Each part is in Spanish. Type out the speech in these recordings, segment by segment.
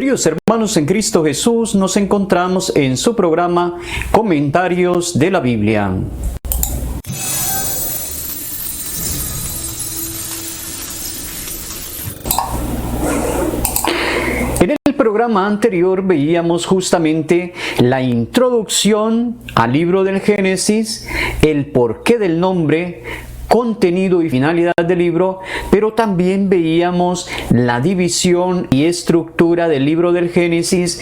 Queridos hermanos en Cristo Jesús, nos encontramos en su programa Comentarios de la Biblia. En el programa anterior veíamos justamente la introducción al libro del Génesis, el porqué del nombre, contenido y finalidad del libro, pero también veíamos la división y estructura del libro del Génesis,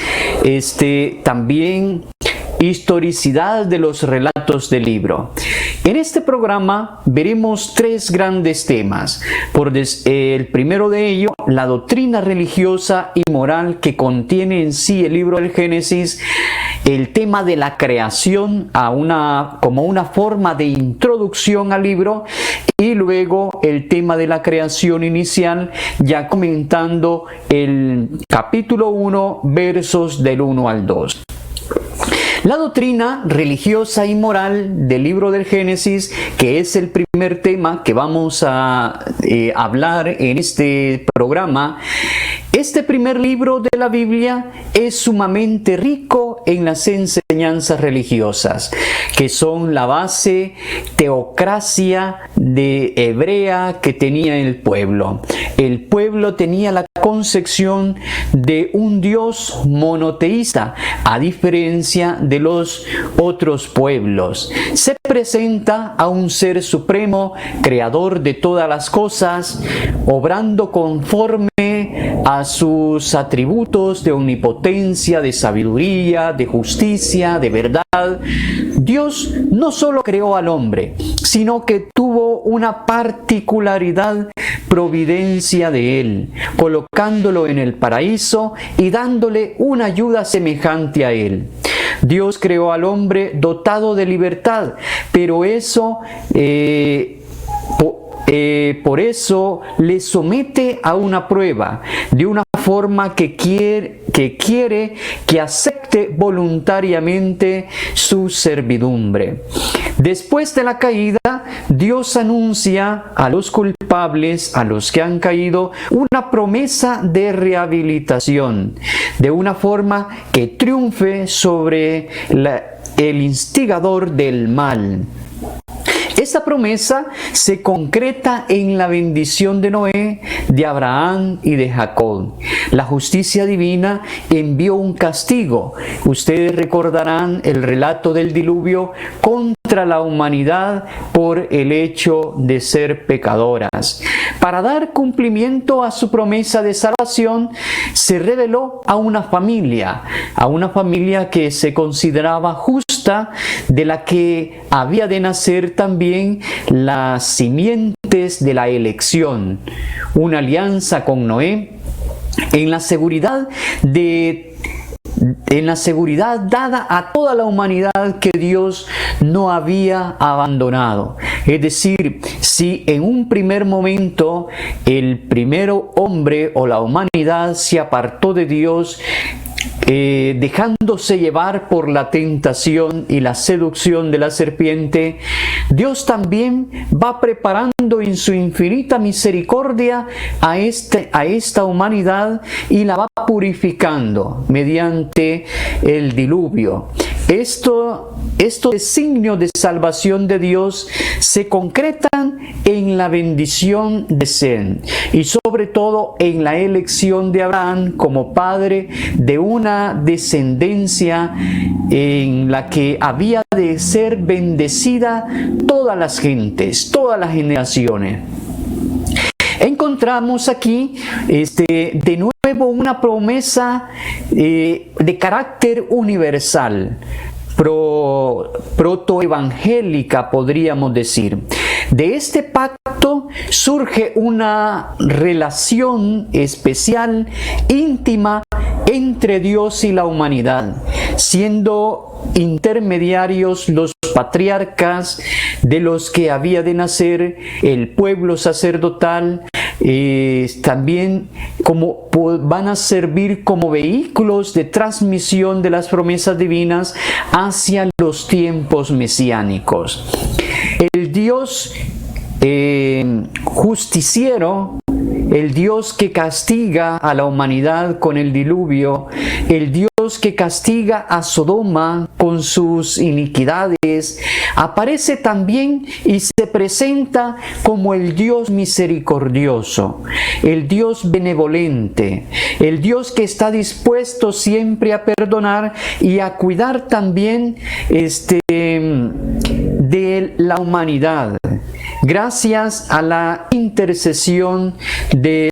también historicidad de los relatos del libro. En este programa veremos tres grandes temas. El primero de ellos, la doctrina religiosa y moral que contiene en sí el libro del Génesis, el tema de la creación como una forma de introducción al libro, y luego el tema de la creación inicial, ya comentando el capítulo 1, versos del 1 al 2. La doctrina religiosa y moral del libro del Génesis, que es el primer tema que vamos a hablar en este programa. Este primer libro de la Biblia es sumamente rico en las enseñanzas religiosas, que son la base teocracia hebrea que tenía el pueblo. El pueblo tenía la concepción de un Dios monoteísta, a diferencia de los otros pueblos. Se presenta a un ser supremo, creador de todas las cosas, obrando conforme a sus atributos de omnipotencia, de sabiduría, de justicia, de verdad. Dios no solo creó al hombre, sino que tuvo una particularidad, providencia de él, colocándolo en el paraíso y dándole una ayuda semejante a él. Dios creó al hombre dotado de libertad, pero por eso le somete a una prueba, de una forma que quiere que acepte voluntariamente su servidumbre. Después de la caída, Dios anuncia a los culpables, a los que han caído, una promesa de rehabilitación, de una forma que triunfe sobre el instigador del mal. Esta promesa se concreta en la bendición de Noé, de Abraham y de Jacob. La justicia divina envió un castigo. Ustedes recordarán el relato del diluvio contra la humanidad por el hecho de ser pecadoras. Para dar cumplimiento a su promesa de salvación, se reveló a una familia que se consideraba justa, de la que había de nacer también las simientes de la elección, una alianza con Noé en la seguridad dada a toda la humanidad que Dios no había abandonado. Es decir, si en un primer momento el primer hombre o la humanidad se apartó de Dios, dejándose llevar por la tentación y la seducción de la serpiente, Dios también va preparando en su infinita misericordia a esta humanidad y la va purificando mediante el diluvio. Estos signos de salvación de Dios se concretan en la bendición de Sem y sobre todo en la elección de Abraham como padre de una descendencia en la que había de ser bendecida todas las gentes, todas las generaciones. Encontramos aquí de nuevo una promesa de carácter universal, protoevangélica, podríamos decir. De este pacto surge una relación especial, íntima, entre Dios y la humanidad, siendo intermediarios los patriarcas de los que había de nacer el pueblo sacerdotal, también van a servir como vehículos de transmisión de las promesas divinas hacia los tiempos mesiánicos. El Dios justiciero, el Dios que castiga a la humanidad con el diluvio, el Dios que castiga a Sodoma con sus iniquidades, aparece también y se presenta como el Dios misericordioso, el Dios benevolente, el Dios que está dispuesto siempre a perdonar y a cuidar también de la humanidad, gracias a la intercesión de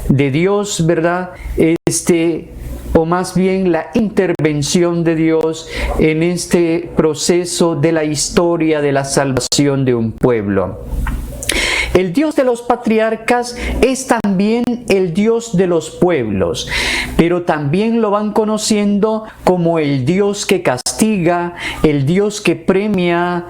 Dios, ¿verdad? O más bien la intervención de Dios en este proceso de la historia de la salvación de un pueblo. El Dios de los patriarcas es también el Dios de los pueblos, pero también lo van conociendo como el Dios que castiga, el Dios que premia,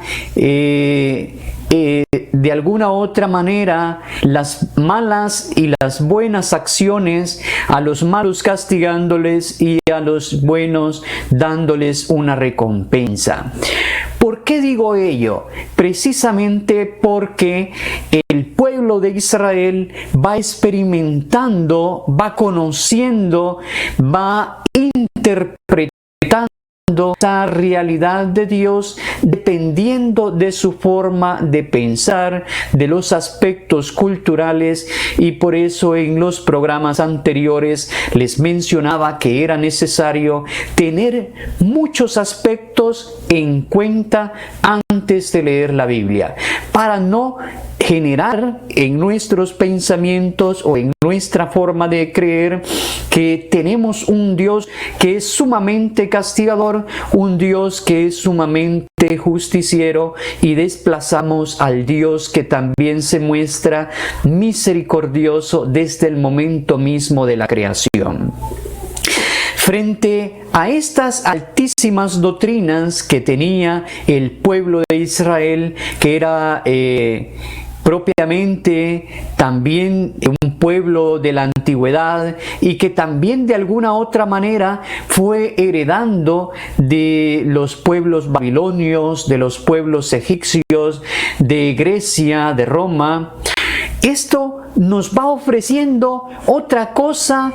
de alguna otra manera las malas y las buenas acciones, a los malos castigándoles y a los buenos dándoles una recompensa. ¿Por qué digo ello? Precisamente porque el pueblo de Israel va experimentando, va conociendo, va interpretando esa realidad de Dios dependiendo de su forma de pensar, de los aspectos culturales, y por eso en los programas anteriores les mencionaba que era necesario tener muchos aspectos en cuenta antes de leer la Biblia, para no generar en nuestros pensamientos o en nuestra forma de creer que tenemos un Dios que es sumamente castigador, un Dios que es sumamente justiciero, y desplazamos al Dios que también se muestra misericordioso desde el momento mismo de la creación. Frente a estas altísimas doctrinas que tenía el pueblo de Israel, que era propiamente también un pueblo de la antigüedad y que también de alguna otra manera fue heredando de los pueblos babilonios, de los pueblos egipcios, de Grecia, de Roma, esto nos va ofreciendo otra cosa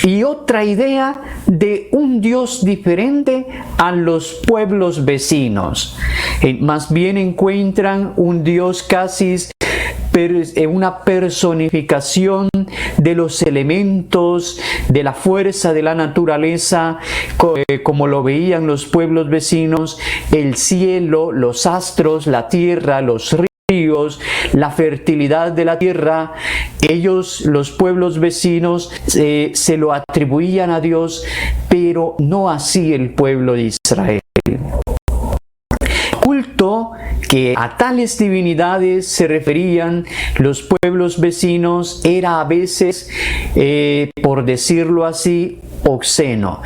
y otra idea de un Dios diferente a los pueblos vecinos. Más bien encuentran un Dios casi una personificación de los elementos, de la fuerza de la naturaleza, como lo veían los pueblos vecinos, el cielo, los astros, la tierra, los ríos, la fertilidad de la tierra. Ellos, los pueblos vecinos, se lo atribuían a Dios, pero no así el pueblo de Israel. Culto que a tales divinidades se referían los pueblos vecinos era a veces, por decirlo así, obsceno.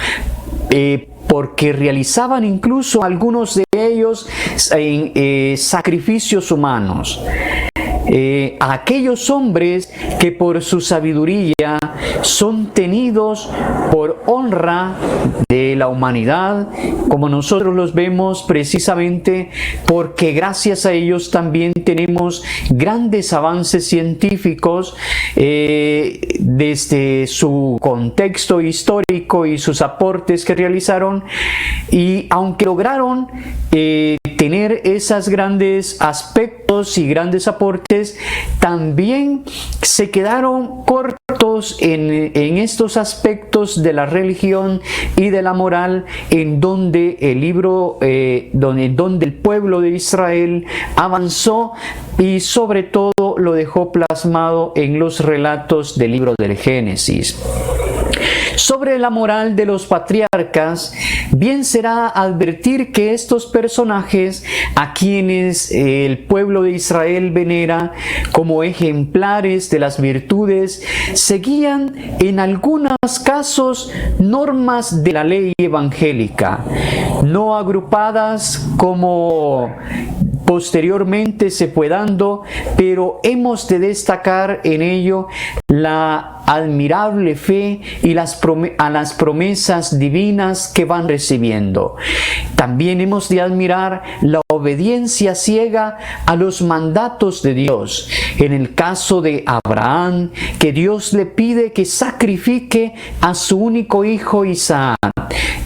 Porque realizaban incluso algunos de ellos sacrificios humanos. A aquellos hombres que por su sabiduría son tenidos por honra de la humanidad, como nosotros los vemos, precisamente porque gracias a ellos también tenemos grandes avances científicos desde su contexto histórico y sus aportes que realizaron, y aunque lograron tener esos grandes aspectos y grandes aportes, también se quedaron cortos en estos aspectos de la religión y de la moral, en donde el libro, donde el pueblo de Israel avanzó y sobre todo lo dejó plasmado en los relatos del libro del Génesis. Sobre la moral de los patriarcas, bien será advertir que estos personajes, a quienes el pueblo de Israel venera como ejemplares de las virtudes, seguían en algunos casos normas de la ley evangélica, no agrupadas como posteriormente se fue dando, pero hemos de destacar en ello la admirable fe y las promesas divinas que van recibiendo. También hemos de admirar la obediencia ciega a los mandatos de Dios. En el caso de Abraham, que Dios le pide que sacrifique a su único hijo Isaac,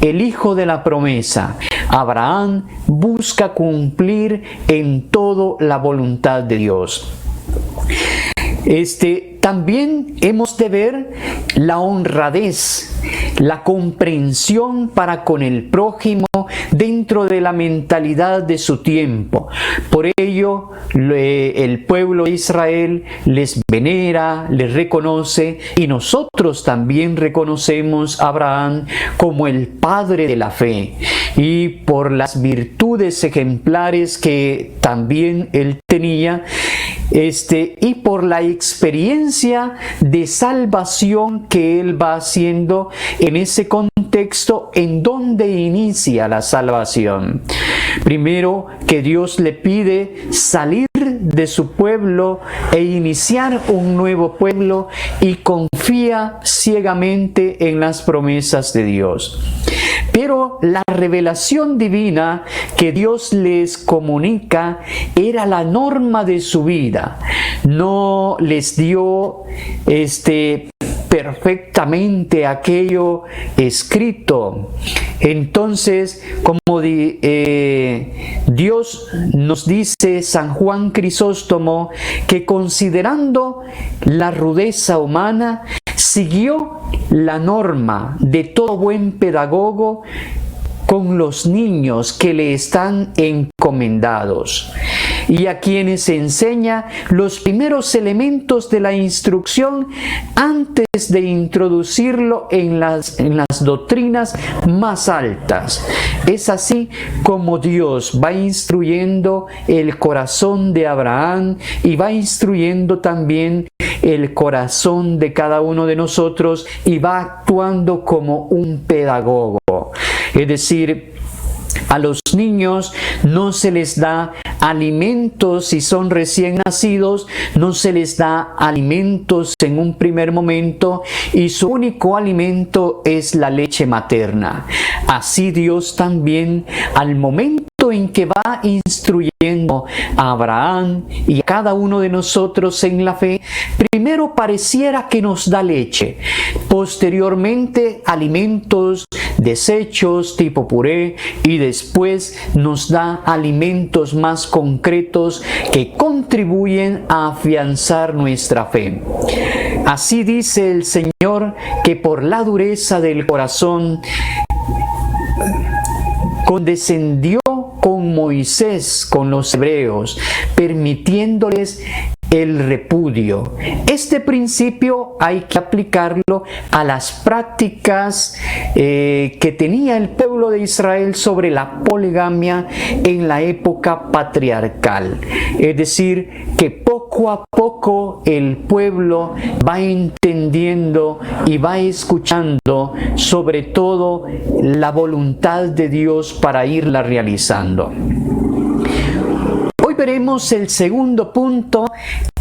el hijo de la promesa. Abraham busca cumplir en todo la voluntad de Dios. También hemos de ver la honradez, la comprensión para con el prójimo dentro de la mentalidad de su tiempo. Por ello, el pueblo de Israel les venera, les reconoce, y nosotros también reconocemos a Abraham como el padre de la fe, y por las virtudes ejemplares que también él tenía, y por la experiencia de salvación que él va haciendo en ese contexto en donde inicia la salvación. Primero, que Dios le pide salir de su pueblo e iniciar un nuevo pueblo, y confía ciegamente en las promesas de Dios. Pero la revelación divina que Dios les comunica era la norma de su vida. No les dio perfectamente aquello escrito. Entonces, como Dios nos dice San Juan Crisóstomo, que considerando la rudeza humana, siguió la norma de todo buen pedagogo con los niños que le están encomendados, y a quienes enseña los primeros elementos de la instrucción antes de introducirlo en las doctrinas más altas. Es así como Dios va instruyendo el corazón de Abraham y va instruyendo también el corazón de cada uno de nosotros, y va actuando como un pedagogo. Es decir, a los niños no se les da alimentos si son recién nacidos, no se les da alimentos en un primer momento, y su único alimento es la leche materna. Así Dios también, al momento en que va instruyendo a Abraham y a cada uno de nosotros en la fe, primero pareciera que nos da leche, posteriormente alimentos desechos tipo puré, y después nos da alimentos más concretos que contribuyen a afianzar nuestra fe. Así dice el Señor, que por la dureza del corazón condescendió con Moisés, con los hebreos, permitiéndoles el repudio. Este principio hay que aplicarlo a las prácticas que tenía el pueblo de Israel sobre la poligamia en la época patriarcal. Es decir, que poco a poco el pueblo va entendiendo y va escuchando sobre todo la voluntad de Dios para irla realizando. Hoy veremos el segundo punto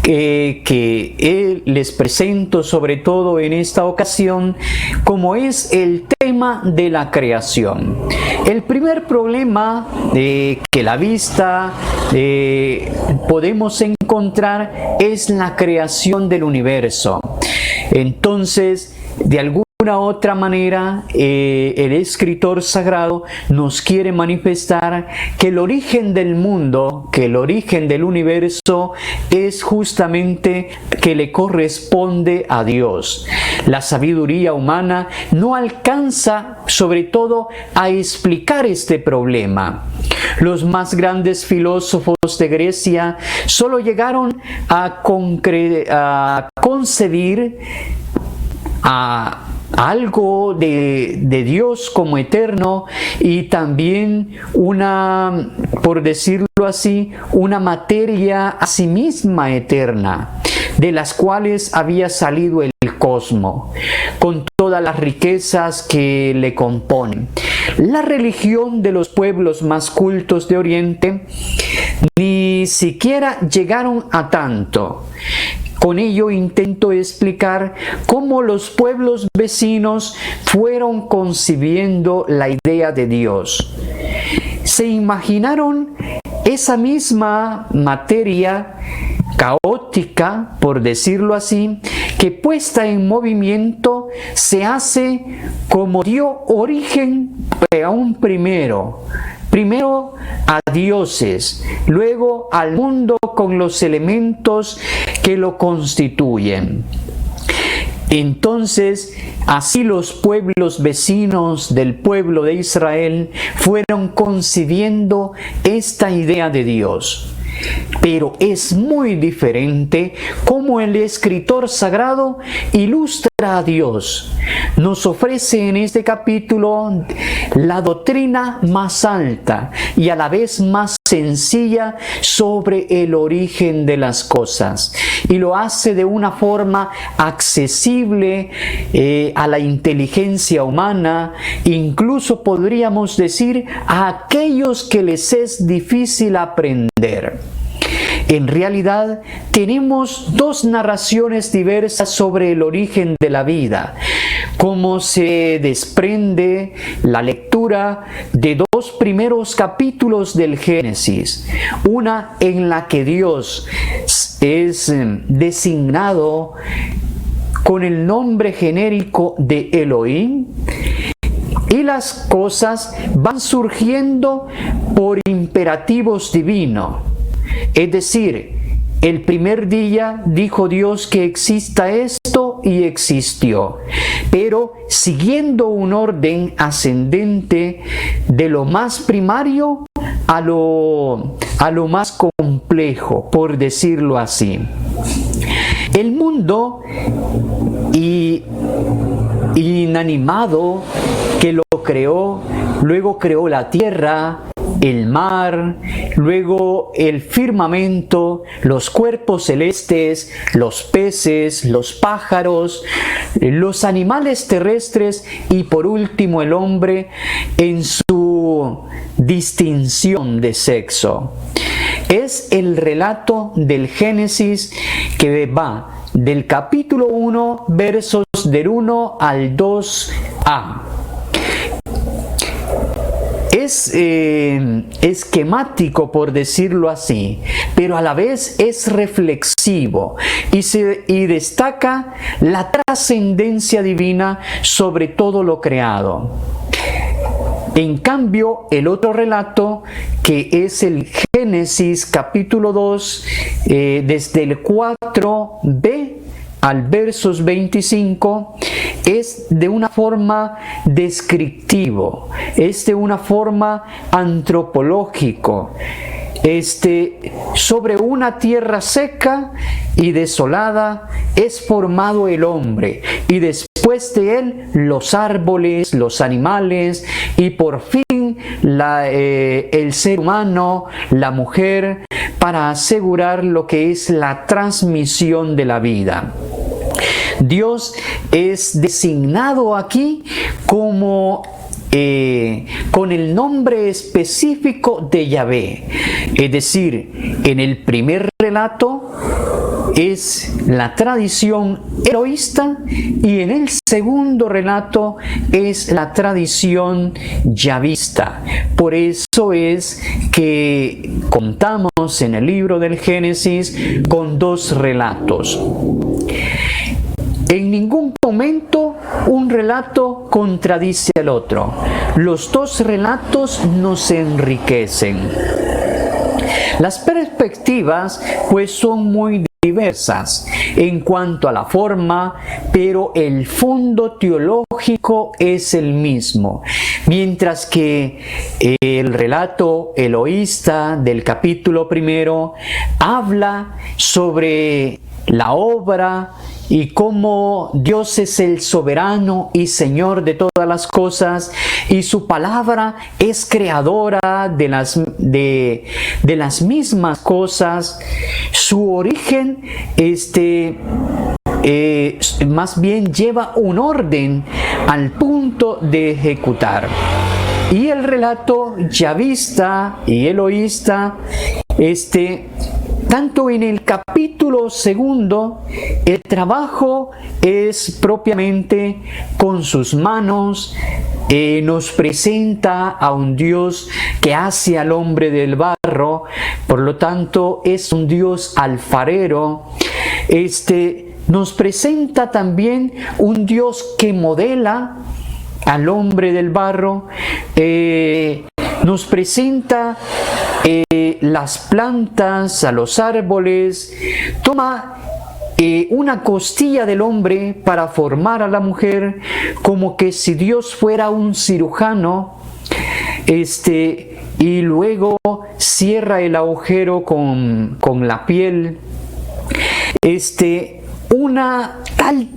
que les presento sobre todo en esta ocasión, como es el tema de la creación. El primer problema que la vista podemos encontrar es la creación del universo. Entonces, de alguna otra manera, el escritor sagrado nos quiere manifestar que el origen del mundo, que el origen del universo es justamente que le corresponde a Dios. La sabiduría humana no alcanza, sobre todo, a explicar este problema. Los más grandes filósofos de Grecia solo llegaron a concebir algo de Dios como eterno, y también una, por decirlo así, una materia a sí misma eterna, de las cuales había salido el cosmos, con todas las riquezas que le componen. la religión de los pueblos más cultos de Oriente ni siquiera llegaron a tanto. Con ello intento explicar cómo los pueblos vecinos fueron concibiendo la idea de Dios. Se imaginaron esa misma materia caótica, por decirlo así, que puesta en movimiento se hace como dio origen a un primero a dioses, luego al mundo con los elementos que lo constituyen. Entonces, así los pueblos vecinos del pueblo de Israel fueron concibiendo esta idea de Dios. Pero es muy diferente cómo el escritor sagrado ilustra a Dios. Nos ofrece en este capítulo la doctrina más alta y a la vez más sencilla sobre el origen de las cosas. Y lo hace de una forma accesible a la inteligencia humana, incluso podríamos decir a aquellos que les es difícil aprender. En realidad, tenemos dos narraciones diversas sobre el origen de la vida, como se desprende la lectura de dos primeros capítulos del Génesis, una en la que Dios es designado con el nombre genérico de Elohim, y las cosas van surgiendo por imperativos divinos. Es decir, el primer día dijo Dios que exista esto y existió, pero siguiendo un orden ascendente de lo más primario a lo más complejo, por decirlo así. El mundo inanimado que lo creó, luego creó la tierra, el mar, luego el firmamento, los cuerpos celestes, los peces, los pájaros, los animales terrestres y por último el hombre en su distinción de sexo. Es el relato del Génesis que va del capítulo 1, versos del 1 al 2a. Es esquemático, por decirlo así, pero a la vez es reflexivo y destaca la trascendencia divina sobre todo lo creado. En cambio, el otro relato, que es el Génesis capítulo 2, desde el 4b al versos 25, es de una forma descriptivo, es de una forma antropológico, sobre una tierra seca y desolada es formado el hombre, y después de él los árboles, los animales, y por fin el ser humano, la mujer, para asegurar lo que es la transmisión de la vida. Dios es designado aquí como con el nombre específico de Yahvé. Es decir, en el primer relato es la tradición eloísta y en el segundo relato es la tradición yavista. Por eso es que contamos en el libro del Génesis con dos relatos. En ningún momento un relato contradice al otro. Los dos relatos nos enriquecen. Las perspectivas pues son muy diversas en cuanto a la forma, pero el fondo teológico es el mismo. Mientras que el relato eloísta del capítulo 1 habla sobre la obra y cómo Dios es el soberano y Señor de todas las cosas, y su palabra es creadora de las mismas cosas. Su origen más bien lleva un orden al punto de ejecutar. Y el relato yavista y eloísta, tanto en el capítulo segundo, el trabajo es propiamente con sus manos, nos presenta a un Dios que hace al hombre del barro, por lo tanto es un Dios alfarero. Nos presenta también un Dios que modela al hombre del barro, nos presenta las plantas, a los árboles, toma una costilla del hombre para formar a la mujer, como que si Dios fuera un cirujano, y luego cierra el agujero con la piel. Una tal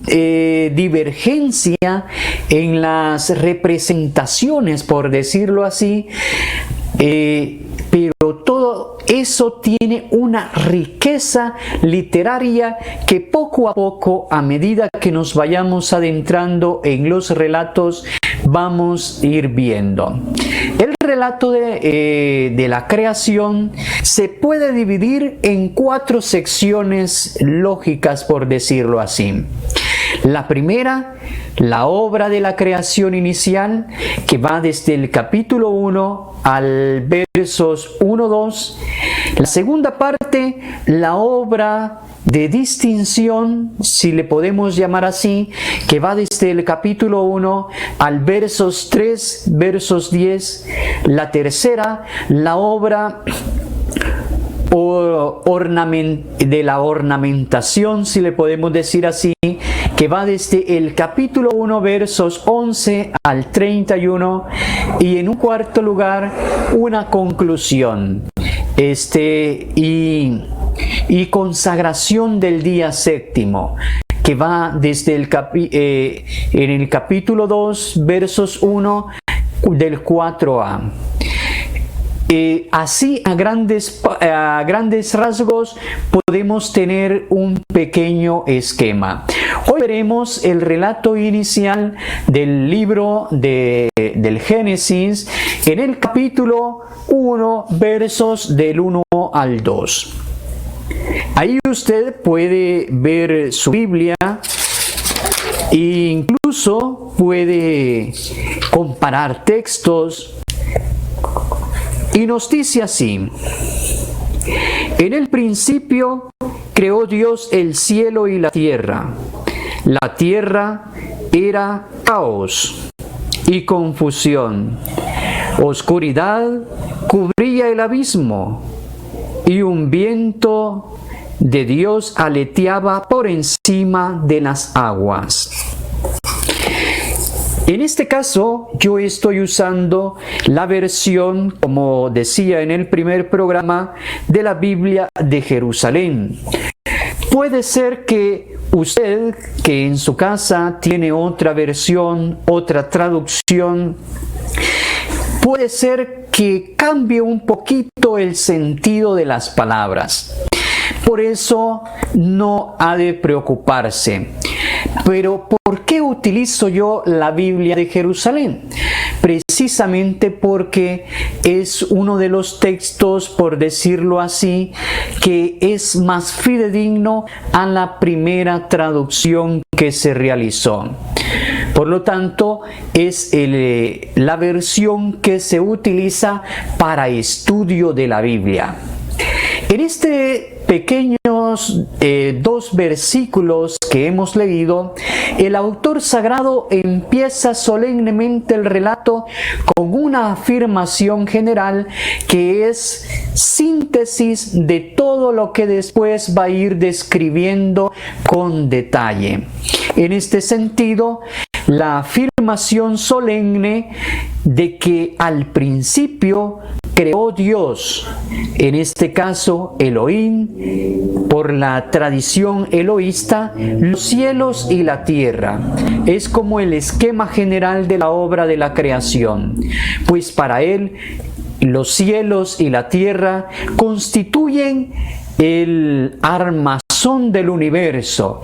divergencia en las representaciones, por decirlo así, pero todo eso tiene una riqueza literaria que poco a poco, a medida que nos vayamos adentrando en los relatos, vamos a ir viendo. El relato de la creación se puede dividir en 4 secciones lógicas, por decirlo así. La primera, la obra de la creación inicial, que va desde el capítulo 1 al versos 1-2. La segunda parte, la obra de distinción, si le podemos llamar así, que va desde el capítulo 1 al versos 3, versos 10. La tercera, la obra de la ornamentación, si le podemos decir así, que va desde el capítulo 1, versos 11 al 31, y en un cuarto lugar, una conclusión, y consagración del día séptimo, que va desde en el capítulo 2, versos 1, del 4a. Así a grandes rasgos podemos tener un pequeño esquema. Hoy veremos el relato inicial del libro del Génesis en el capítulo 1, versos del 1 al 2. Ahí usted puede ver su Biblia e incluso puede comparar textos. Y nos dice así: en el principio creó Dios el cielo y la tierra. La tierra era caos y confusión. Oscuridad cubría el abismo y un viento de Dios aleteaba por encima de las aguas. En este caso, yo estoy usando la versión, como decía en el primer programa, de la Biblia de Jerusalén. Puede ser que usted, que en su casa tiene otra versión, otra traducción, puede ser que cambie un poquito el sentido de las palabras. Por eso no ha de preocuparse. Pero ¿por qué utilizo yo la Biblia de Jerusalén? Precisamente porque es uno de los textos, por decirlo así, que es más fidedigno a la primera traducción que se realizó. Por lo tanto, es la versión que se utiliza para estudio de la Biblia. En pequeños 2 versículos que hemos leído, el autor sagrado empieza solemnemente el relato con una afirmación general que es síntesis de todo lo que después va a ir describiendo con detalle. En este sentido, la afirmación solemne de que al principio creó Dios, en este caso Elohim, por la tradición eloísta, los cielos y la tierra. Es como el esquema general de la obra de la creación, pues para él los cielos y la tierra constituyen el armazón del universo.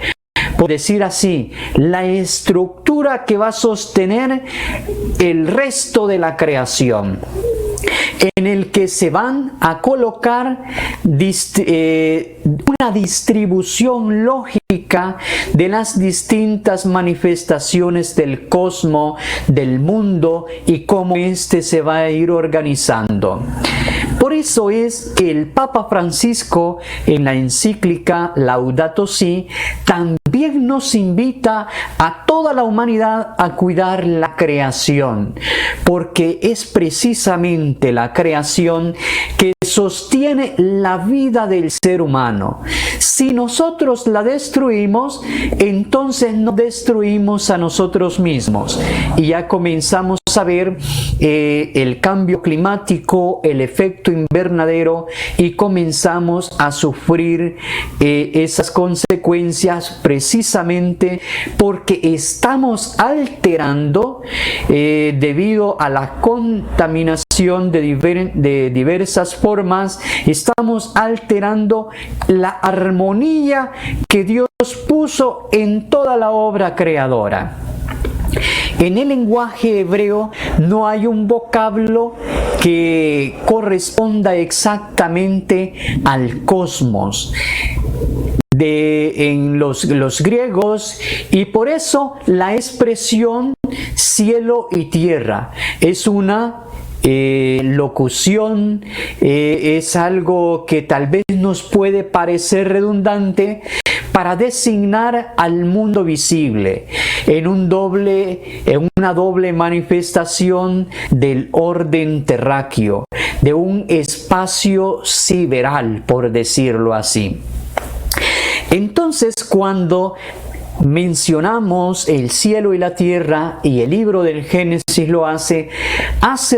por decir así, la estructura que va a sostener el resto de la creación, en el que se van a colocar una distribución lógica de las distintas manifestaciones del cosmos, del mundo, y cómo éste se va a ir organizando. Por eso es que el Papa Francisco, en la encíclica Laudato Si, también nos invita a toda la humanidad a cuidar la creación, porque es precisamente la creación que sostiene la vida del ser humano. Si nosotros la destruimos, entonces nos destruimos a nosotros mismos, y ya comenzamos a ver el cambio climático, el efecto invernadero, y comenzamos a sufrir esas consecuencias precisamente porque estamos alterando, debido a la contaminación de diversas formas, estamos alterando la armonía que Dios puso en toda la obra creadora. En el lenguaje hebreo no hay un vocablo que corresponda exactamente al cosmos en los griegos, y por eso la expresión cielo y tierra es una locución, es algo que tal vez nos puede parecer redundante para designar al mundo visible en una doble manifestación del orden terráqueo, de un espacio sideral, por decirlo así. Entonces, cuando mencionamos el cielo y la tierra, y el libro del Génesis lo hace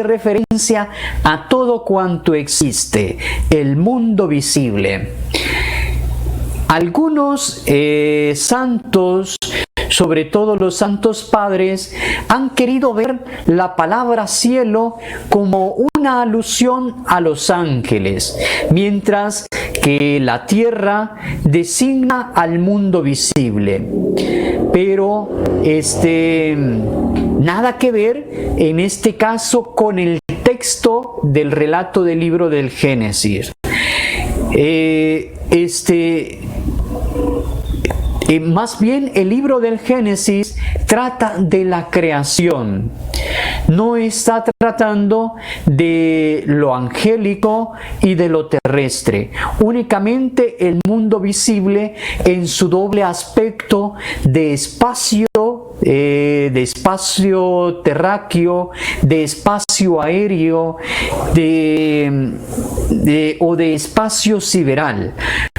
referencia a todo cuanto existe, el mundo visible. Algunos santos, sobre todo los santos padres, han querido ver la palabra cielo como una alusión a los ángeles, mientras que la tierra designa al mundo visible. Pero nada que ver en este caso con el texto del relato del libro del Génesis. Más bien el libro del Génesis trata de la creación, no está tratando de lo angélico y de lo terrestre, únicamente el mundo visible en su doble aspecto de espacio terráqueo, de espacio aéreo, o de espacio sideral.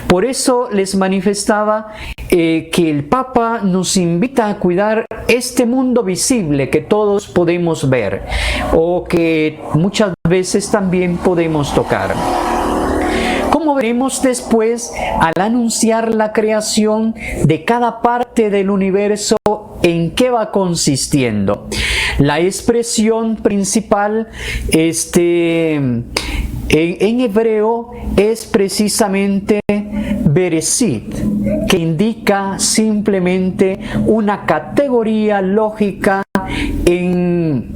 Por eso les manifestaba que el Papa nos invita a cuidar este mundo visible que todos podemos ver, o que muchas veces también podemos tocar. Como veremos después, al anunciar la creación de cada parte del universo, ¿en qué va consistiendo? La expresión principal en hebreo es precisamente Bereshit, que indica simplemente una categoría lógica en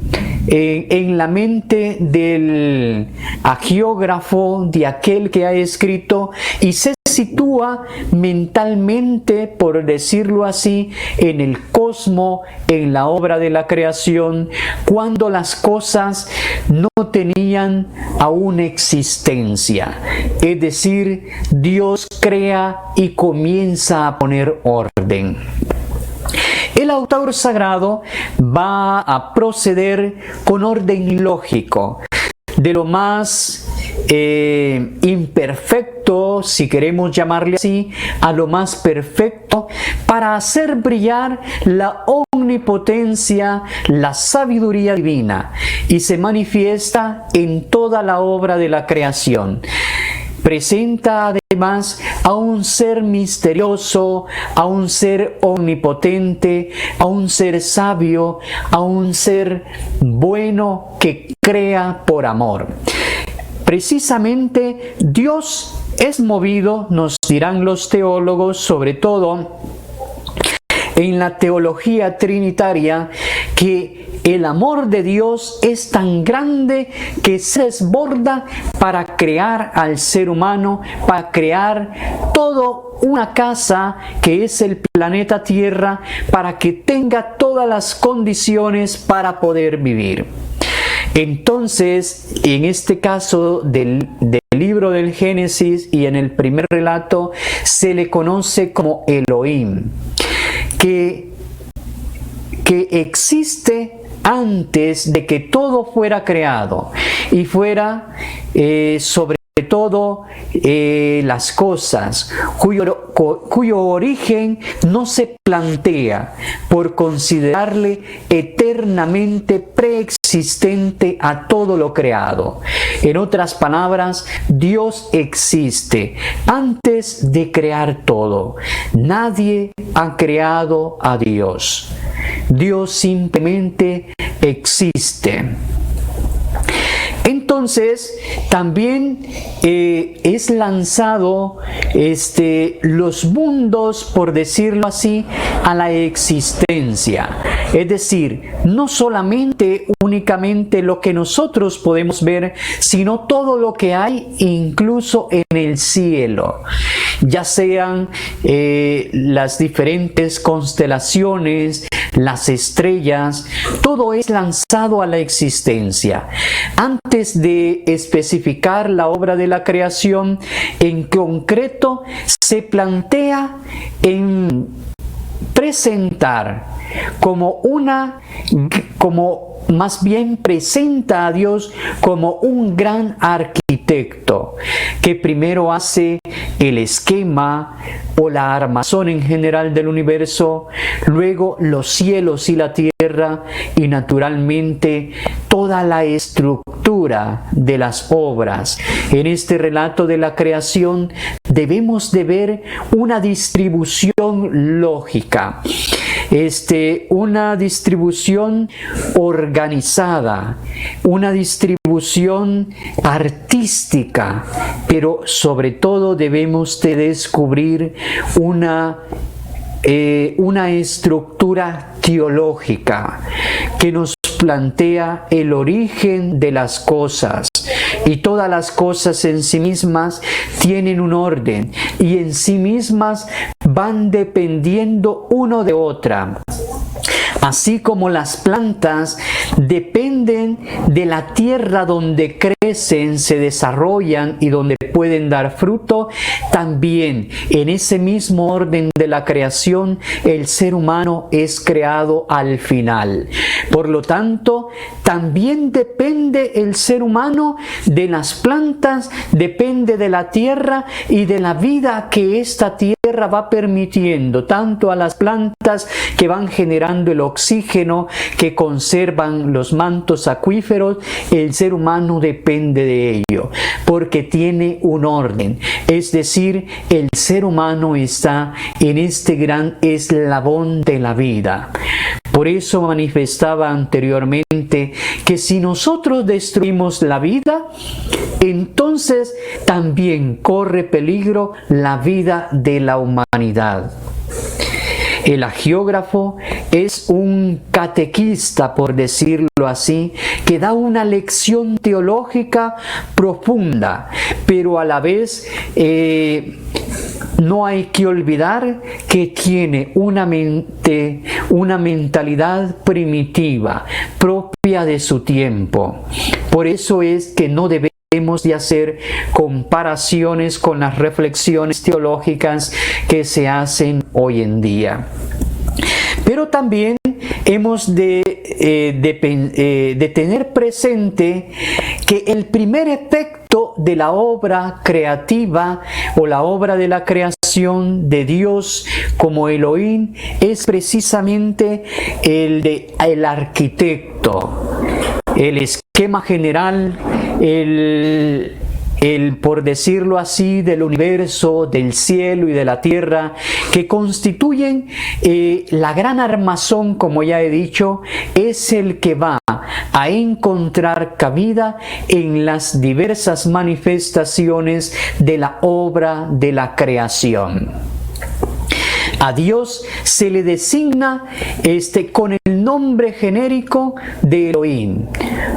la mente del agiógrafo, de aquel que ha escrito, y se sitúa mentalmente, por decirlo así, en el cosmos, en la obra de la creación, cuando las cosas no tenían aún existencia. Es decir, Dios crea y comienza a poner orden. El autor sagrado va a proceder con orden lógico, de lo más imperfecto, si queremos llamarle así, a lo más perfecto, para hacer brillar la omnipotencia, la sabiduría divina, y se manifiesta en toda la obra de la creación. Presenta además a un ser misterioso, a un ser omnipotente, a un ser sabio, a un ser bueno que crea por amor. Precisamente Dios es movido, nos dirán los teólogos, sobre todo en la teología trinitaria que el amor de Dios es tan grande que se desborda para crear al ser humano, para crear todo una casa que es el planeta Tierra, para que tenga todas las condiciones para poder vivir. Entonces, en este caso del libro del Génesis y en el primer relato, se le conoce como Elohim, que existe antes de que todo fuera creado y fuera sobre todo las cosas cuyo origen no se plantea por considerarle eternamente preexistente a todo lo creado. En otras palabras, Dios existe antes de crear todo. Nadie ha creado a Dios. Dios simplemente existe. Entonces, también es lanzado los mundos, por decirlo así, a la existencia. Es decir, no solamente únicamente lo que nosotros podemos ver, sino todo lo que hay incluso en el cielo. Ya sean las diferentes constelaciones, las estrellas, todo es lanzado a la existencia. Antes de especificar la obra de la creación, en concreto se plantea en presentar más bien presenta a Dios como un gran arquitecto que primero hace el esquema o la armazón en general del universo, luego los cielos y la tierra y naturalmente toda la estructura de las obras. En este relato de la creación debemos de ver una distribución lógica, una distribución organizada, una distribución artística, pero sobre todo debemos de descubrir una estructura teológica que nos plantea el origen de las cosas. Y todas las cosas en sí mismas tienen un orden y en sí mismas van dependiendo uno de otra. Así como las plantas dependen de la tierra donde crecen, se desarrollan y donde pueden dar fruto, también en ese mismo orden de la creación el ser humano es creado al final. Por lo tanto, también depende el ser humano de las plantas, depende de la tierra y de la vida que esta tierra va permitiendo, tanto a las plantas que van generando el oxígeno, que conservan los mantos acuíferos, el ser humano depende de ello, porque tiene un orden. Es decir, el ser humano está en este gran eslabón de la vida. Por eso manifestaba anteriormente que si nosotros destruimos la vida, entonces también corre peligro la vida de la humanidad. El hagiógrafo es un catequista, por decirlo así, que da una lección teológica profunda, pero a la vez no hay que olvidar que tiene una mentalidad primitiva, propia de su tiempo. Por eso es que no debemos de hacer comparaciones con las reflexiones teológicas que se hacen hoy en día. Pero también hemos de tener presente que el primer efecto de la obra creativa o la obra de la creación de Dios como Elohim es precisamente el arquitecto, el esquema general, por decirlo así, del universo, del cielo y de la tierra, que constituyen la gran armazón, como ya he dicho, es el que va a encontrar cabida en las diversas manifestaciones de la obra de la creación. A Dios se le designa con el nombre genérico de Elohim,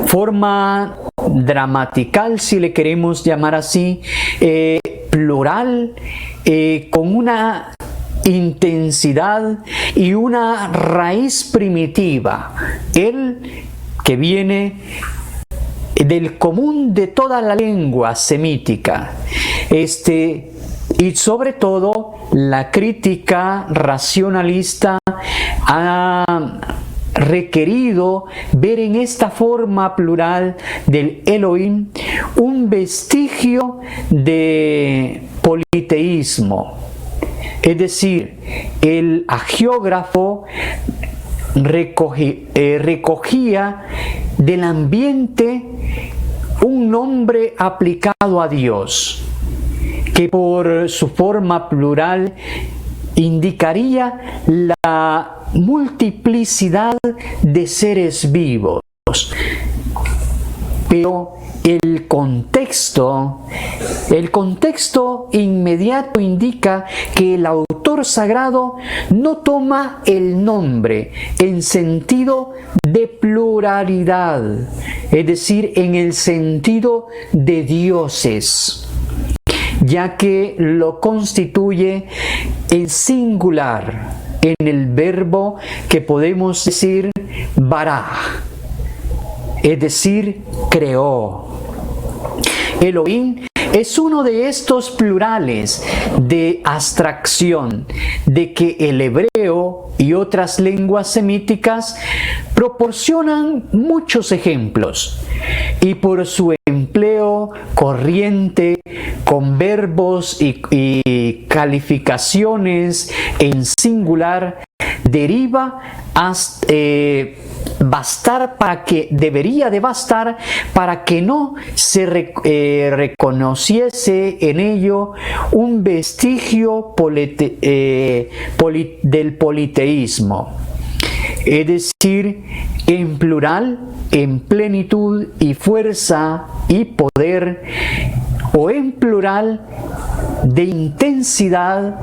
forma gramatical, si le queremos llamar así, plural, con una intensidad y una raíz primitiva. Él que viene del común de toda la lengua semítica, y sobre todo la crítica racionalista ha requerido ver en esta forma plural del Elohim un vestigio de politeísmo. Es decir, el agiógrafo recogía del ambiente un nombre aplicado a Dios, que por su forma plural indicaría la multiplicidad de seres vivos. Pero el contexto inmediato indica que el autor sagrado no toma el nombre en sentido de pluralidad, es decir, en el sentido de dioses, ya que lo constituye en singular, en el verbo que podemos decir bará, es decir, creó. Elohim es uno de estos plurales de abstracción de que el hebreo y otras lenguas semíticas proporcionan muchos ejemplos, y por su empleo corriente con verbos y calificaciones en singular deriva hasta debería de bastar para que no se reconociese en ello un vestigio del politeísmo, es decir, en plural, en plenitud y fuerza y poder, o en plural de intensidad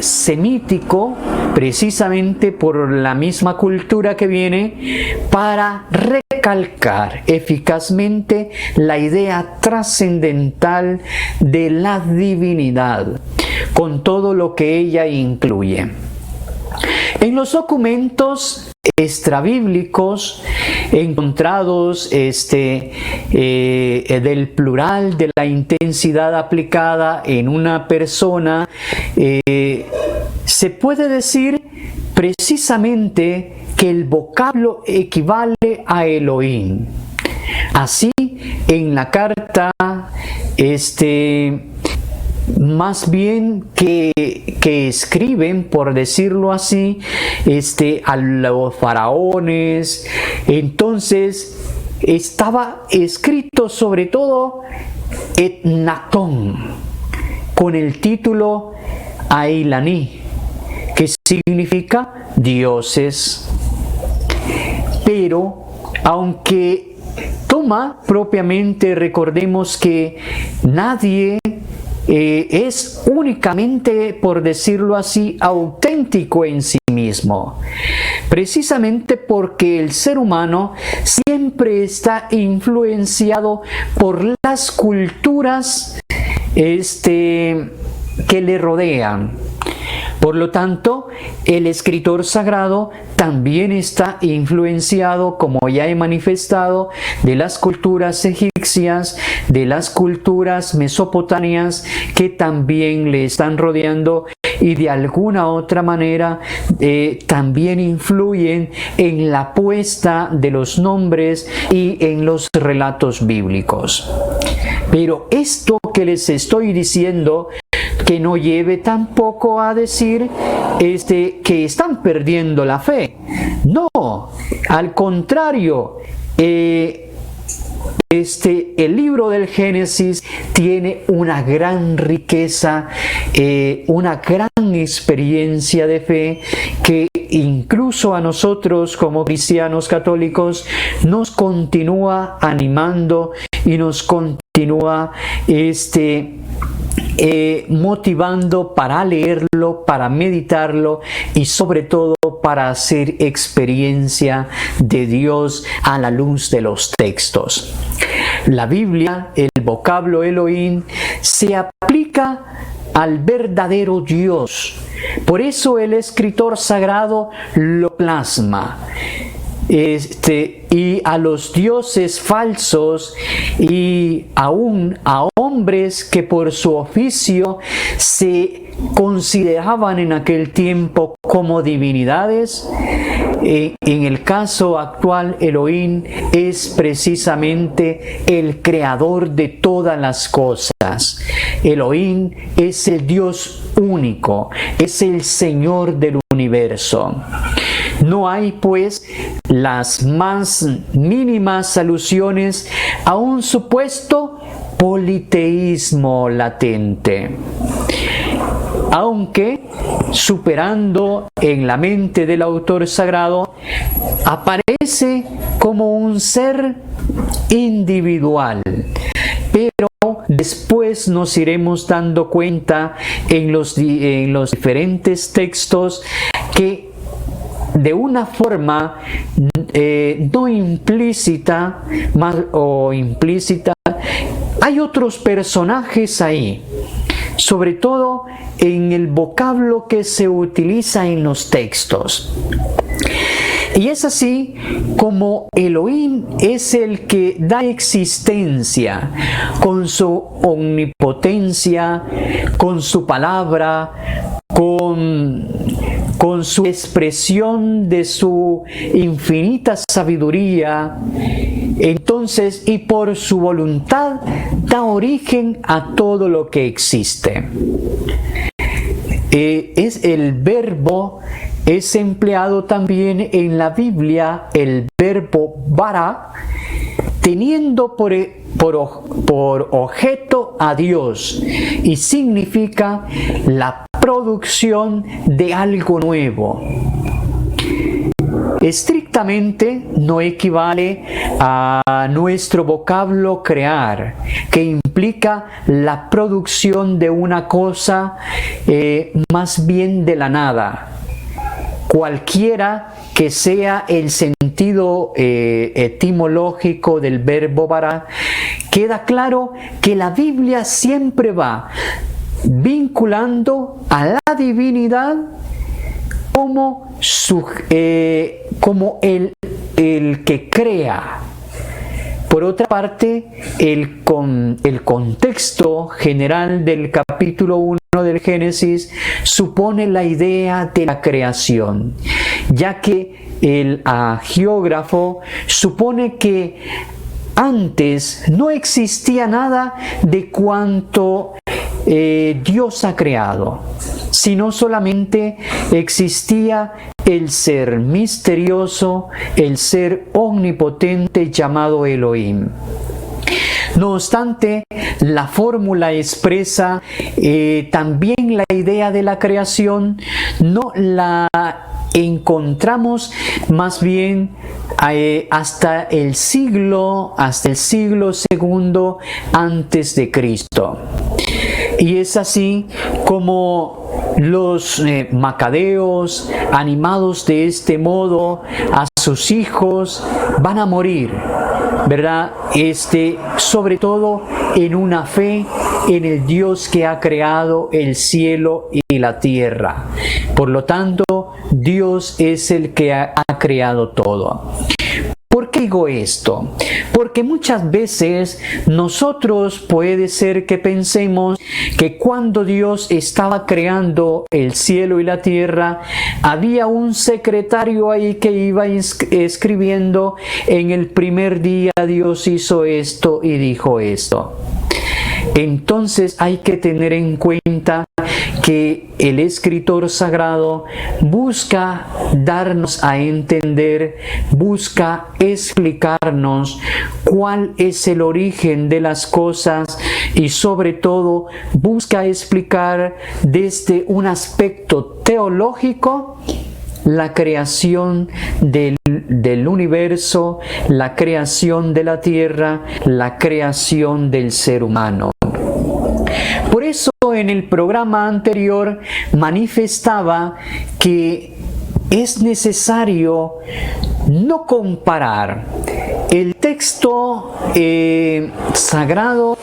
semítico, precisamente por la misma cultura que viene, para recalcar eficazmente la idea trascendental de la divinidad, con todo lo que ella incluye. En los documentos extrabíblicos encontrados del plural de la intensidad aplicada en una persona, se puede decir precisamente que el vocablo equivale a Elohim. Así, en la carta, más bien que escriben, por decirlo así, a los faraones, entonces estaba escrito sobre todo Etnatón, con el título Ailaní, que significa dioses. Pero aunque toma propiamente, recordemos que nadie es únicamente, por decirlo así, auténtico en sí mismo, precisamente porque el ser humano siempre está influenciado por las culturas que le rodean. Por lo tanto, el escritor sagrado también está influenciado, como ya he manifestado, de las culturas egipcias, de las culturas mesopotamias que también le están rodeando, y de alguna otra manera también influyen en la puesta de los nombres y en los relatos bíblicos. Pero esto que les estoy diciendo, que no lleve tampoco a decir que están perdiendo la fe. No, al contrario, el libro del Génesis tiene una gran riqueza, una gran experiencia de fe que incluso a nosotros como cristianos católicos nos continúa animando y nos continúa motivando para leerlo, para meditarlo y sobre todo para hacer experiencia de Dios a la luz de los textos. La Biblia, el vocablo Elohim, se aplica al verdadero Dios. Por eso el escritor sagrado lo plasma. Y a los dioses falsos y aún a hombres que por su oficio se consideraban en aquel tiempo como divinidades. En el caso actual, Elohim es precisamente el creador de todas las cosas. Elohim es el Dios único, es el Señor del universo. No hay, pues, las más mínimas alusiones a un supuesto politeísmo latente. Aunque, superando en la mente del autor sagrado, aparece como un ser individual. Pero después nos iremos dando cuenta en los diferentes textos que de una forma no implícita o implícita, hay otros personajes ahí, sobre todo en el vocablo que se utiliza en los textos. Y es así como Elohim es el que da existencia con su omnipotencia, con su palabra, con su expresión de su infinita sabiduría. Entonces, y por su voluntad, da origen a todo lo que existe. Es el verbo, es empleado también en la Biblia, el verbo bara, teniendo por objeto a Dios, y significa la producción de algo nuevo. Estrictamente no equivale a nuestro vocablo crear, que implica la producción de una cosa, más bien de la nada. Cualquiera que sea el sentido etimológico del verbo bara, queda claro que la Biblia siempre va vinculando a la divinidad como el que crea. Por otra parte, el contexto general del capítulo 1 del Génesis supone la idea de la creación, ya que el geógrafo supone que antes no existía nada de cuanto Dios ha creado, sino solamente existía el ser misterioso, el ser omnipotente llamado Elohim. No obstante, la fórmula expresa también la idea de la creación, no la encontramos más bien hasta el siglo II antes de Cristo. Y es así como los macabeos, animados de este modo a sus hijos, van a morir, ¿verdad? Sobre todo en una fe en el Dios que ha creado el cielo y la tierra. Por lo tanto, Dios es el que ha creado todo. ¿Por qué digo esto? Porque muchas veces nosotros puede ser que pensemos que cuando Dios estaba creando el cielo y la tierra, había un secretario ahí que iba escribiendo: en el primer día Dios hizo esto y dijo esto. Entonces hay que tener en cuenta que el escritor sagrado busca darnos a entender, busca explicarnos cuál es el origen de las cosas y sobre todo busca explicar desde un aspecto teológico la creación del universo, la creación de la tierra, la creación del ser humano. Por eso en el programa anterior manifestaba que es necesario no comparar el texto sagrado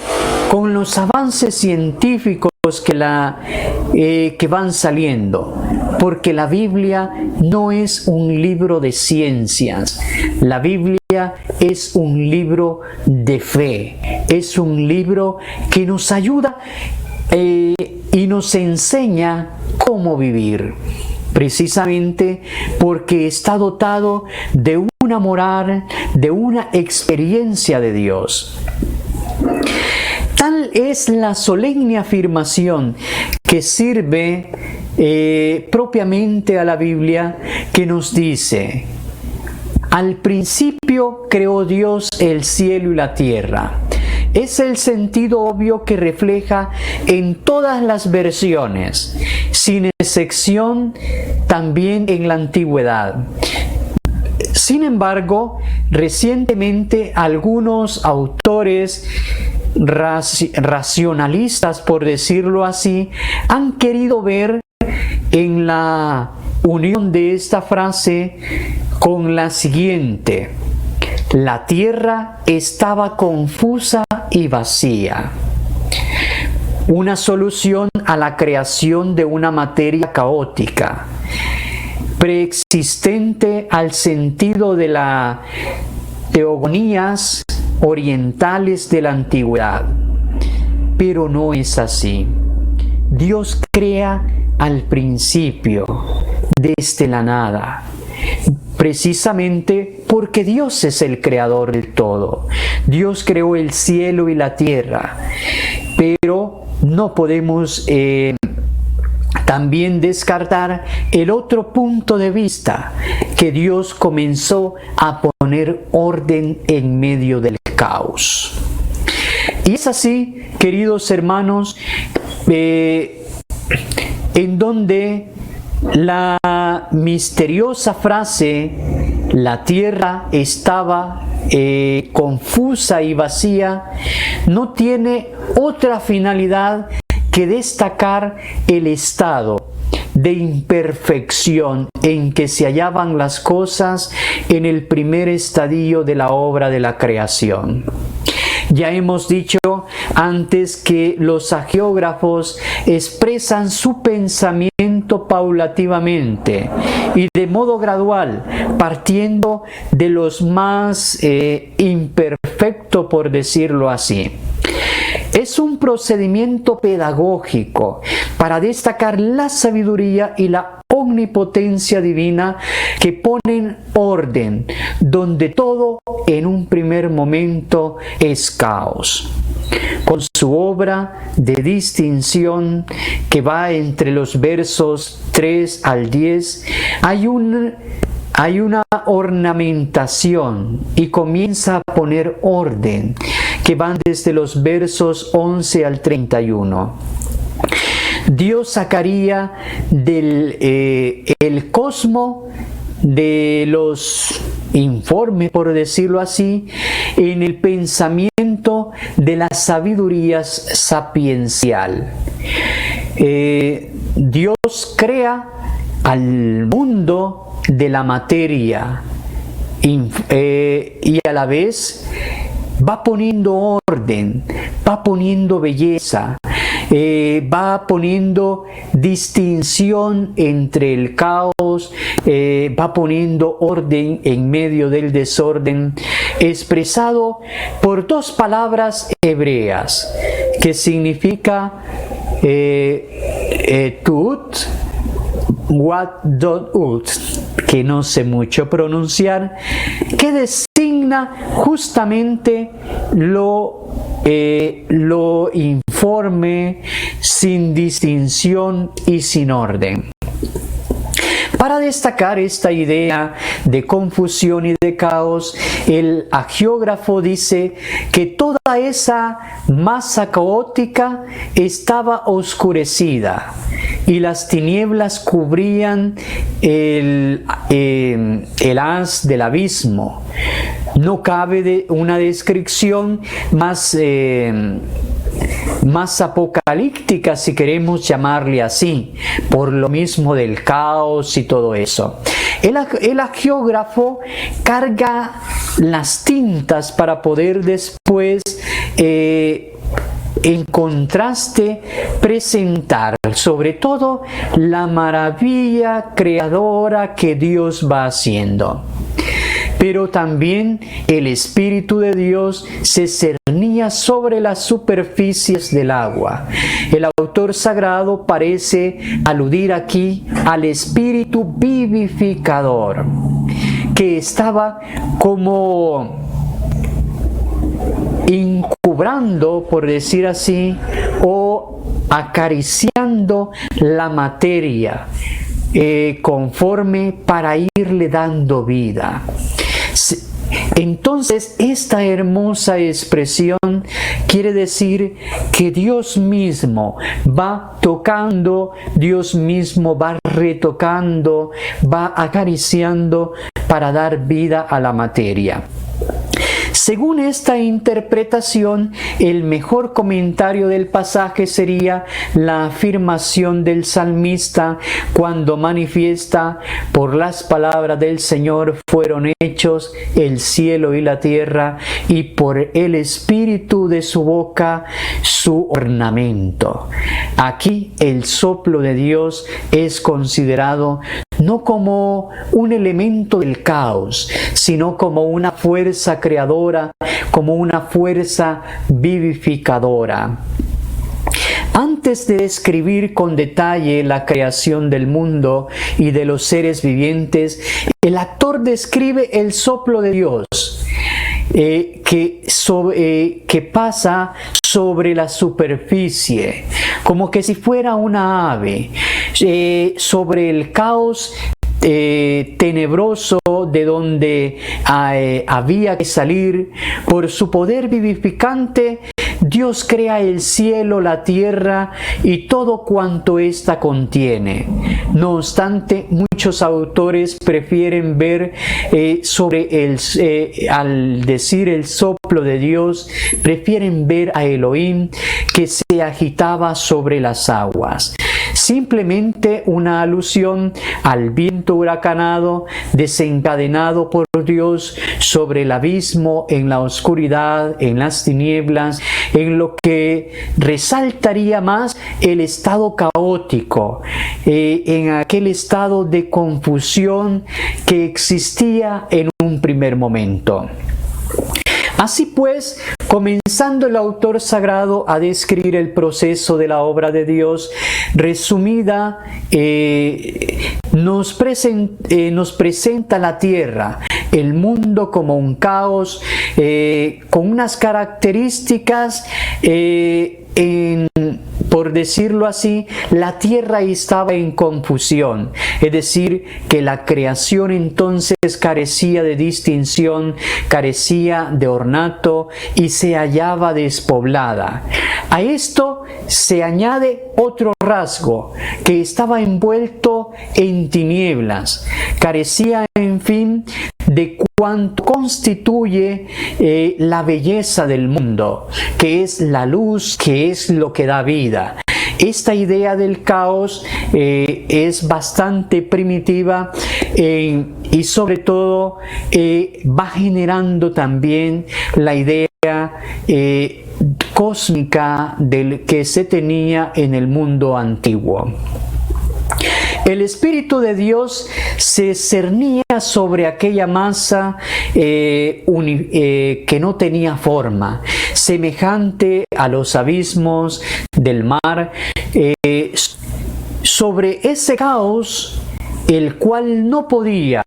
con los avances científicos que van saliendo, porque la Biblia no es un libro de ciencias, la Biblia es un libro de fe, es un libro que nos ayuda y nos enseña cómo vivir, precisamente porque está dotado de una moral, de una experiencia de Dios. Tal es la solemne afirmación que sirve propiamente a la Biblia, que nos dice: al principio creó Dios el cielo y la tierra. Es el sentido obvio que refleja en todas las versiones, sin excepción también en la antigüedad. Sin embargo, recientemente algunos autores racionalistas, por decirlo así, han querido ver en la unión de esta frase con la siguiente: la tierra estaba confusa y vacía. Una solución a la creación de una materia caótica, preexistente al sentido de las teogonías orientales de la antigüedad. Pero no es así. Dios crea al principio, desde la nada, precisamente porque Dios es el creador del todo. Dios creó el cielo y la tierra, pero no podemos también descartar el otro punto de vista, que Dios comenzó a poner orden en medio del caos. Y es así, queridos hermanos, en donde la misteriosa frase "la tierra estaba confusa y vacía" no tiene otra finalidad que destacar el estado de imperfección en que se hallaban las cosas en el primer estadio de la obra de la creación. Ya hemos dicho antes que los hagiógrafos expresan su pensamiento paulativamente y de modo gradual, partiendo de los más imperfectos, por decirlo así. Es un procedimiento pedagógico para destacar la sabiduría y la omnipotencia divina que ponen orden donde todo en un primer momento es caos. Con su obra de distinción que va entre los versos 3 al 10, hay una ornamentación y comienza a poner orden que van desde los versos 11 al 31. Dios sacaría del el cosmos de los informes, por decirlo así, en el pensamiento de la sabiduría sapiencial. Dios crea al mundo de la materia y a la vez va poniendo orden, va poniendo belleza, va poniendo distinción entre el caos, va poniendo orden en medio del desorden, expresado por dos palabras hebreas que significa tut, wat, que no sé mucho pronunciar, que designa justamente lo informe, sin distinción y sin orden. Para destacar esta idea de confusión y de caos, el hagiógrafo dice que toda esa masa caótica estaba oscurecida y las tinieblas cubrían el haz del abismo. No cabe una descripción más más apocalíptica, si queremos llamarle así, por lo mismo del caos y todo eso. El agiógrafo carga las tintas para poder después en contraste presentar sobre todo la maravilla creadora que Dios va haciendo. Pero también el Espíritu de Dios se cernía sobre las superficies del agua. El autor sagrado parece aludir aquí al Espíritu vivificador, que estaba como incubrando, por decir así, o acariciando la materia conforme para irle dando vida. Entonces, esta hermosa expresión quiere decir que Dios mismo va tocando, Dios mismo va retocando, va acariciando para dar vida a la materia. Según esta interpretación, el mejor comentario del pasaje sería la afirmación del salmista cuando manifiesta: por las palabras del Señor fueron hechos el cielo y la tierra, y por el espíritu de su boca su ornamento. Aquí el soplo de Dios es considerado no como un elemento del caos, sino como una fuerza creadora, como una fuerza vivificadora. Antes de describir con detalle la creación del mundo y de los seres vivientes, el autor describe el soplo de Dios que pasa sobre la superficie, como que si fuera una ave, sobre el caos tenebroso de donde había que salir. Por su poder vivificante, Dios crea el cielo, la tierra y todo cuanto ésta contiene. No obstante, muchos autores prefieren ver al decir el soplo de Dios, prefieren ver a Elohim que se agitaba sobre las aguas. Simplemente una alusión al viento huracanado desencadenado por Dios sobre el abismo, en la oscuridad, en las tinieblas, en lo que resaltaría más el estado caótico, en aquel estado de confusión que existía en un primer momento. Así pues, comenzando el autor sagrado a describir el proceso de la obra de Dios, resumida, nos presenta la tierra, el mundo como un caos, con unas características por decirlo así, la tierra estaba en confusión, es decir, que la creación entonces carecía de distinción, carecía de ornato y se hallaba despoblada. A esto se añade otro rasgo, que estaba envuelto en tinieblas, carecía, en fin, de cuanto constituye la belleza del mundo, que es la luz, que es lo que da vida. Esta idea del caos es bastante primitiva y sobre todo va generando también la idea cósmica del que se tenía en el mundo antiguo. El Espíritu de Dios se cernía sobre aquella masa que no tenía forma, semejante a los abismos del mar, sobre ese caos, el cual no podía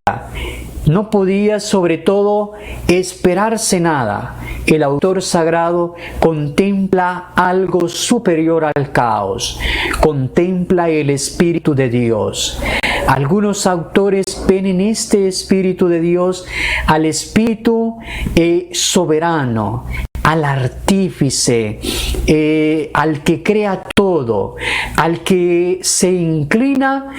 sobre todo esperarse nada. El autor sagrado contempla algo superior al caos, contempla el Espíritu de Dios. Algunos autores ven en este Espíritu de Dios al Espíritu soberano, al artífice, al que crea todo, al que se inclina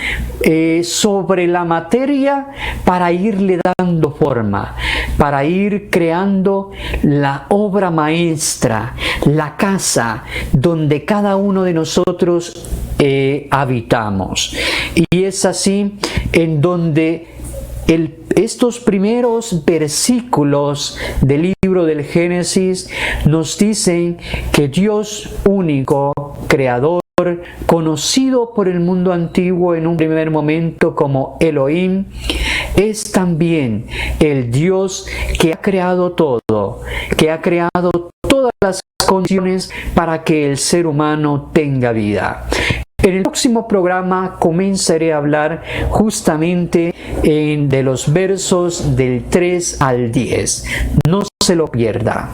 sobre la materia para irle dando forma, para ir creando la obra maestra, la casa donde cada uno de nosotros habitamos. Y es así en donde estos primeros versículos del libro del Génesis nos dicen que Dios único, creador, conocido por el mundo antiguo en un primer momento como Elohim, es también el Dios que ha creado todo, que ha creado todas las condiciones para que el ser humano tenga vida. En el próximo programa comenzaré a hablar justamente de los versos del 3 al 10. No se lo pierda.